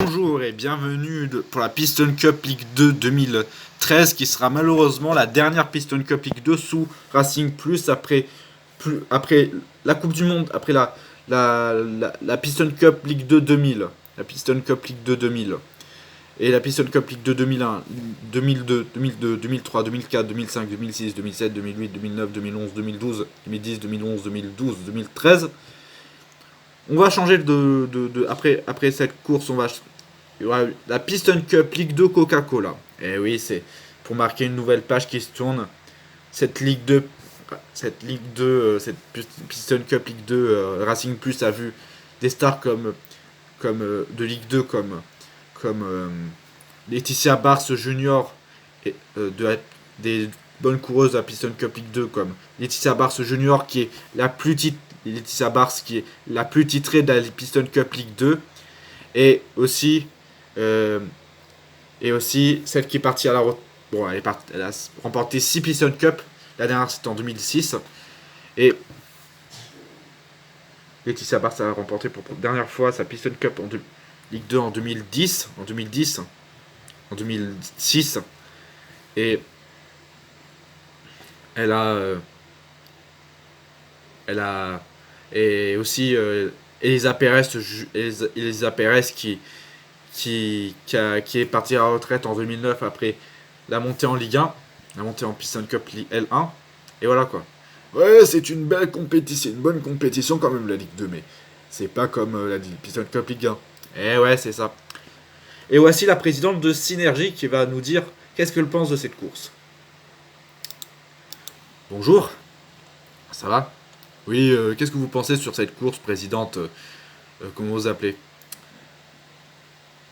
Bonjour et bienvenue pour la Piston Cup Ligue 2 2013 qui sera malheureusement la dernière Piston Cup Ligue 2 sous Racing Plus après la Coupe du Monde, après la Piston Cup Ligue 2 2000, la Piston Cup Ligue 2 2000 et la Piston Cup Ligue 2 2001, 2002, 2002, 2003, 2004, 2005, 2006, 2007, 2008, 2009, 2011, 2012, 2010, 2011, 2012, 2013. On va changer après cette course, il y aura la Piston Cup Ligue 2 Coca-Cola. Et oui, c'est pour marquer une nouvelle page qui se tourne. Cette cette Piston Cup Ligue 2 Racing Plus a vu des stars de Ligue 2 comme Laetitia Barce Junior et des bonnes coureuses à Piston Cup Ligue 2 comme Laetitia Barce Junior qui est la plus Laetitia Barce qui est la plus titrée de la Piston Cup Ligue 2 et aussi celle qui est partie à la retraite. Bon, elle a remporté 6 Piston Cup. La dernière c'était en 2006. Et Laetitia Barce a remporté pour la dernière fois sa Piston Cup en Ligue 2 en 2010. En 2006. Et elle a et aussi Elisa Perez qui est partie à la retraite en 2009 après la montée en Ligue 1, la montée en Piston Cup L1. Et voilà quoi. Ouais, c'est une belle compétition, une bonne compétition quand même la Ligue 2, mais c'est pas comme la Piston Cup Ligue 1. Et ouais, c'est ça. Et voici la présidente de Synergie qui va nous dire qu'est-ce qu'elle pense de cette course. Bonjour, ça va? Oui, qu'est-ce que vous pensez sur cette course, présidente? Comment vous appelez?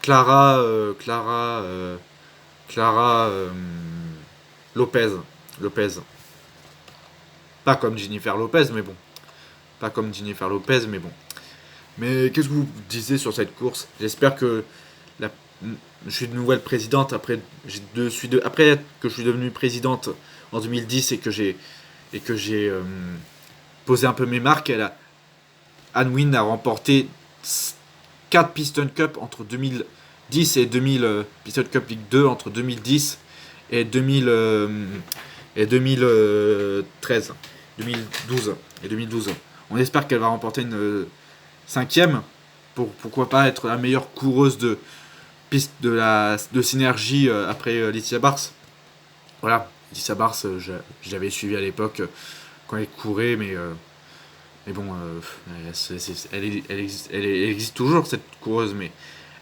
Clara Lopez. Lopez. Pas comme Jennifer Lopez, mais bon. Pas comme Jennifer Lopez, mais bon. Mais qu'est-ce que vous disiez sur cette course? J'espère que la, je suis de nouvelle présidente après que je suis devenue présidente en 2010 et que j'ai posé un peu mes marques. Anne Wynne a remporté 4 Piston Cup entre 2010 et 2000 Piston Cup Ligue 2 entre 2010 et 2013, 2012 et 2012. On espère qu'elle va remporter une cinquième pour pourquoi pas être la meilleure coureuse de Synergie après Laetitia Barce. Voilà, Laetitia Barce, j'avais suivi à l'époque quand elle courait, mais bon, elle existe toujours cette coureuse, mais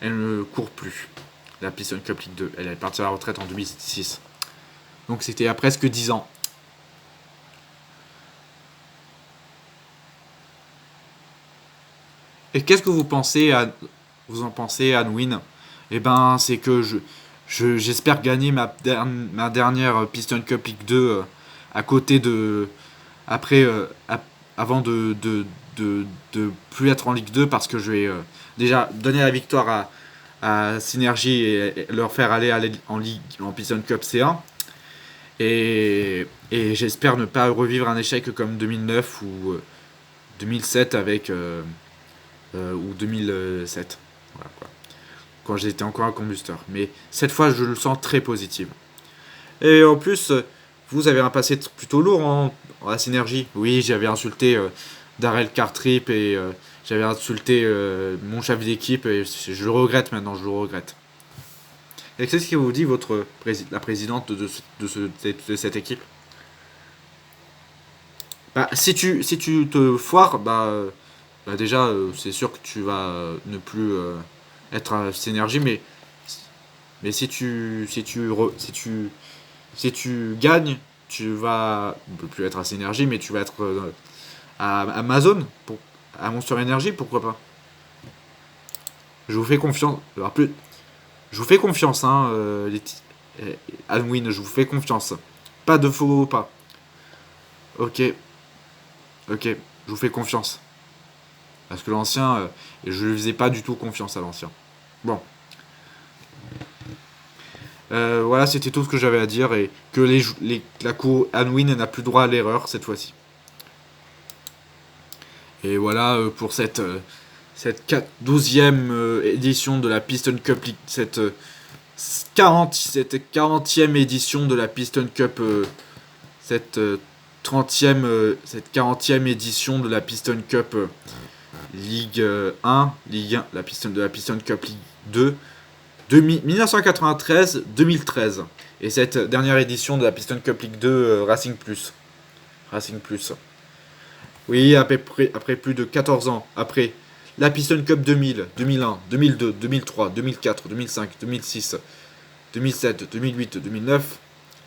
elle ne court plus. La Piston Cup Ligue 2, elle est partie à la retraite en 2006. Donc c'était il y a presque 10 ans. Et qu'est-ce que vous en pensez, Anne Wynne? Eh ben, c'est que j'espère gagner ma dernière Piston Cup Ligue 2 à côté de après avant de plus être en Ligue 2 parce que je vais déjà donner la victoire à Synergie et leur faire aller en Piston Cup C1 et j'espère ne pas revivre un échec comme 2009 ou 2007 ou 2007 voilà, quoi. Quand j'étais encore un combusteur, mais cette fois je le sens très positif. Et en plus vous avez un passé plutôt lourd en la Synergie. Oui, j'avais insulté Darrell Cartrip et j'avais insulté mon chef d'équipe et je le regrette maintenant, je le regrette. Et qu'est-ce que vous dit la présidente de cette équipe? Bah, si tu te foires, bah déjà, c'est sûr que tu vas ne plus être à Synergie, mais si tu gagnes, tu vas ne peux plus être à Synergie, mais tu vas être à Amazon, à Monster Energy, pourquoi pas. Je vous fais confiance. Alors, je vous fais confiance, hein, Alwyn, je vous fais confiance. Pas de faux pas. Ok, ok, je vous fais confiance. Parce que l'ancien, je ne faisais pas du tout confiance à l'ancien. Bon. Voilà, c'était tout ce que j'avais à dire et que la cour Anwin n'a plus droit à l'erreur cette fois-ci. Et voilà pour cette cette 12e édition de la Piston Cup League, cette 40e édition de la Piston Cup, cette 40e édition de la Piston Cup Ligue 1, Ligue 1, de la Piston Cup Ligue 2, 1993-2013. Et cette dernière édition de la Piston Cup League 2 Racing Plus. Oui, après plus de 14 ans, après la Piston Cup 2000, 2001, 2002, 2003, 2004, 2005, 2006, 2007, 2008, 2009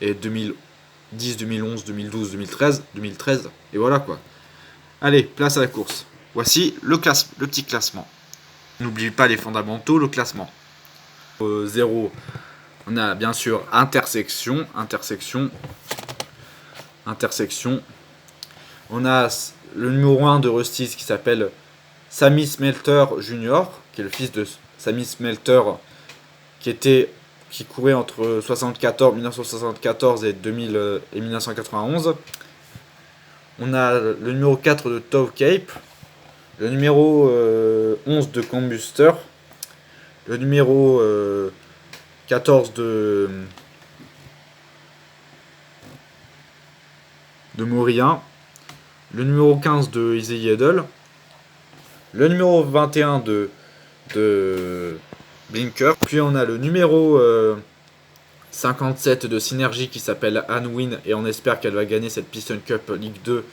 et 2010, 2011, 2012, 2013, 2013. Et voilà quoi. Allez, place à la course. Voici le petit classement. N'oublie pas les fondamentaux, le classement. 0, on a bien sûr intersection. On a le numéro 1 de Rustis qui s'appelle Sammy Smelter Jr., qui est le fils de Sammy Smelter, qui courait entre 1974 et 2000 et 1991. On a le numéro 4 de Tove Cape, le numéro 11 de Combuster, le numéro 14 de Mourien, le numéro 15 de Easy Yedel, le numéro 21 de Blinker, puis on a le numéro 57 de Synergie qui s'appelle Anne Wynne, et on espère qu'elle va gagner cette Piston Cup Ligue 2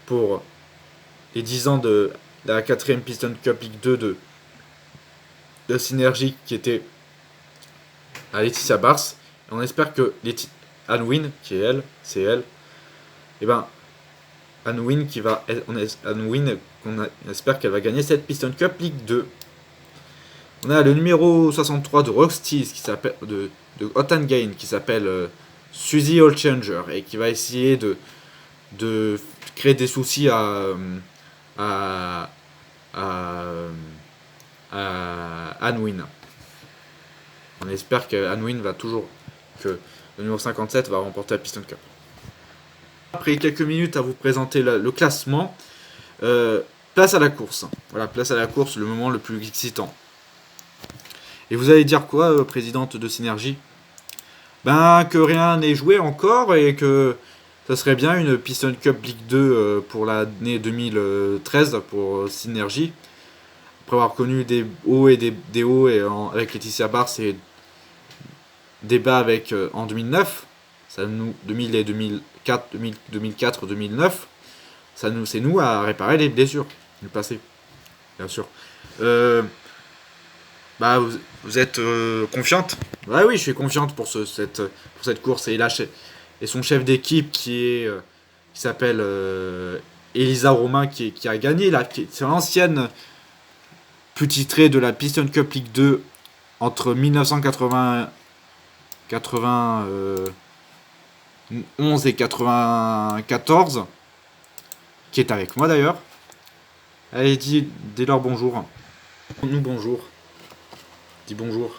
pour les 10 ans de la 4ème Piston Cup Ligue 2 de Synergie qui était à Laetitia Bars. Et on espère que Anne Wynne, qui est c'est elle, et ben Anne Wynne on espère qu'elle va gagner cette Piston Cup Ligue 2. On a le numéro 63 de Rocksteez qui s'appelle de Hot and Gain qui s'appelle Suzy Allchanger et qui va essayer de créer des soucis à Anne Wynne. On espère que Anne Wynne que le numéro 57 va remporter la Piston Cup. Après quelques minutes à vous présenter le classement, place à la course. Voilà, place à la course, le moment le plus excitant. Et vous allez dire quoi, présidente de Synergie? Ben, que rien n'est joué encore et que ça serait bien une Piston Cup Ligue 2 pour l'année 2013 pour Synergie. Après avoir connu des hauts et des hauts avec Laetitia Bars et des bas en 2009, 2000 et 2004, 2009, c'est nous à réparer les blessures du passé, bien sûr. Bah, vous êtes confiante? Bah oui, je suis confiante pour cette course. Et son chef d'équipe qui s'appelle Elisa Romain qui a gagné. C'est l'ancienne petit trait de la Piston Cup League 2 entre 1991 et 94, qui est avec moi d'ailleurs. Allez, dis-leur bonjour. Nous bonjour. Dis bonjour.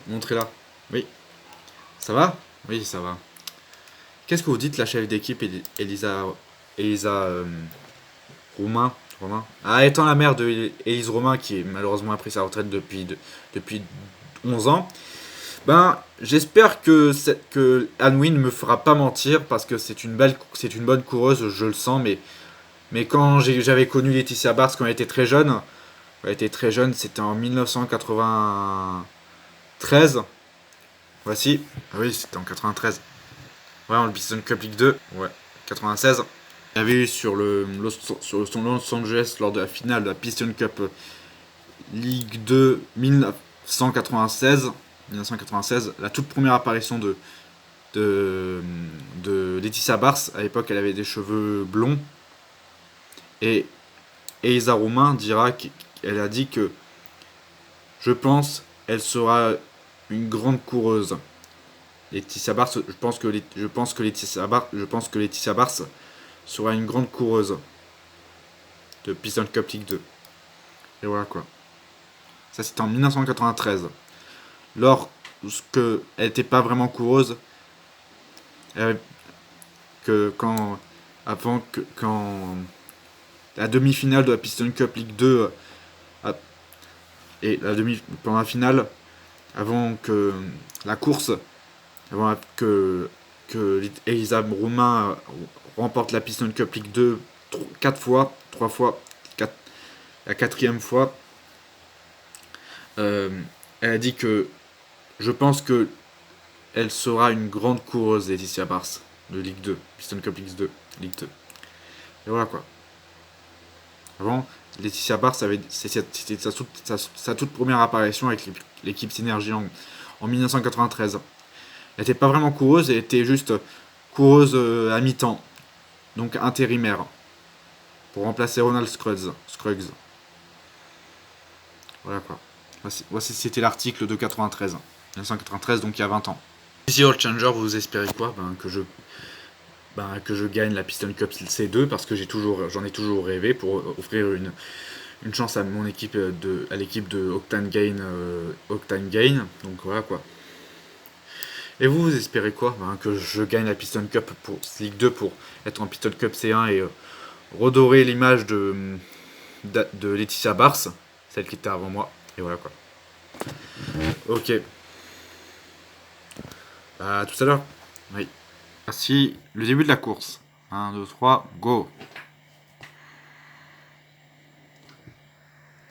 Montrez-la. Oui. Ça va? Oui, ça va. Qu'est-ce que vous dites, la chef d'équipe Elisa Romain? Ah, étant la mère de Élise Romain, qui malheureusement a pris sa retraite depuis 11 ans. Ben, j'espère que Anne Wynne me fera pas mentir, parce que c'est une bonne coureuse, je le sens, mais quand j'avais connu Laetitia Bars quand elle était très jeune, c'était en 1993. Voici. Ah oui, c'était en 93. Ouais, en Piston Cup League 2. Ouais, 96. Il y avait eu sur son Los Angeles lors de la finale de la Piston Cup Ligue 2 1996, la toute première apparition de Laetitia Bars. À l'époque, elle avait des cheveux blonds. Et Elisa Romain elle a dit que je pense elle sera une grande coureuse. Laetitia Bars, je pense que Laetitia Bars sera une grande coureuse de Piston Cup League 2. Et voilà quoi. Ça c'était en 1993. Lorsque elle n'était pas vraiment coureuse, quand la demi-finale de la Piston Cup Ligue 2 et pendant la finale, avant que la course, avant que Elisa Roumain remporte la Piston Cup Ligue 2 4 fois, 3 fois, la quatrième fois, elle a dit que je pense que elle sera une grande coureuse, Laetitia Bars, de Ligue 2, Piston Cup Ligue 2. Et voilà quoi. Avant, Laetitia Bars c'était sa toute première apparition avec l'équipe Synergie en 1993. Elle n'était pas vraiment coureuse, elle était juste coureuse à mi-temps, donc intérimaire, pour remplacer Ronald Scruggs. Voilà quoi. Voici c'était l'article de 93. 1993, donc il y a 20 ans. Ici, All Challenger, vous espérez quoi? Que je gagne la Piston Cup C2 parce que j'en ai toujours rêvé pour offrir une chance à mon équipe à l'équipe de Octane Gain. Donc voilà quoi. Et vous espérez quoi? Que je gagne la Piston Cup pour Ligue 2 pour être en Piston Cup C1 et redorer l'image de Laetitia Bars, celle qui était avant moi. Et voilà quoi. Ok. À tout à l'heure. Oui. Voici le début de la course. 1, 2, 3, go!